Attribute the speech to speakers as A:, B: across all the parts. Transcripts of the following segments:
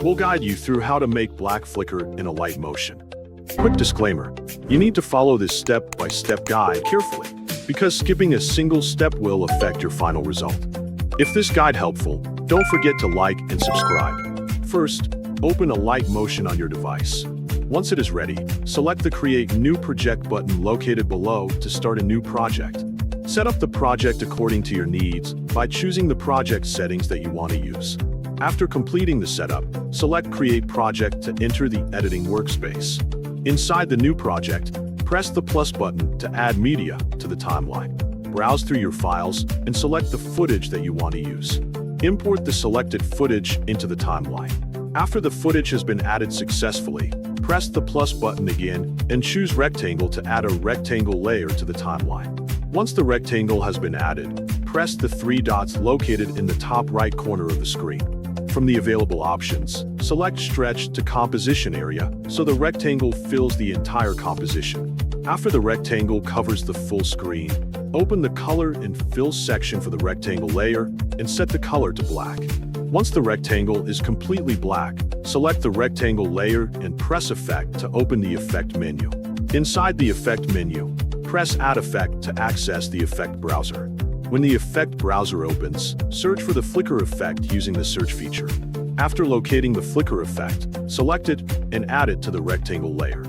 A: We'll guide you through how to make black flicker in Alight motion. Quick disclaimer, you need to follow this step-by-step guide carefully, because skipping a single step will affect your final result. If this guide helpful, don't forget to like and subscribe. First, open Alight motion on your device. Once it is ready, select the Create New Project button located below to start a new project. Set up the project according to your needs by choosing the project settings that you want to use. After completing the setup, select Create Project to enter the editing workspace. Inside the new project, press the plus button to add media to the timeline. Browse through your files and select the footage that you want to use. Import the selected footage into the timeline. After the footage has been added successfully, press the plus button again and choose Rectangle to add a rectangle layer to the timeline. Once the rectangle has been added, press the three dots located in the top right corner of the screen. From the available options, select Stretch to Composition Area so the rectangle fills the entire composition. After the rectangle covers the full screen, open the Color and Fill section for the rectangle layer and set the color to black. Once the rectangle is completely black, select the rectangle layer and press Effect to open the Effect menu. Inside the Effect menu, press Add Effect to access the Effect browser. When the Effect browser opens, search for the flicker effect using the search feature. After locating the flicker effect, select it and add it to the rectangle layer.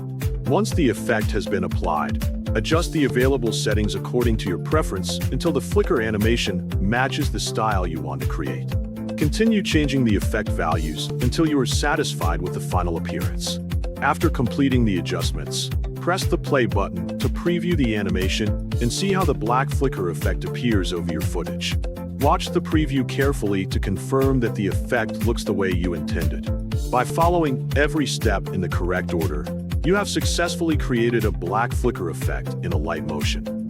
A: Once the effect has been applied, adjust the available settings according to your preference until the flicker animation matches the style you want to create. Continue changing the effect values until you are satisfied with the final appearance. After completing the adjustments, press the play button to preview the animation and see how the black flicker effect appears over your footage. Watch the preview carefully to confirm that the effect looks the way you intended. By following every step in the correct order, you have successfully created a black flicker effect in Alight motion.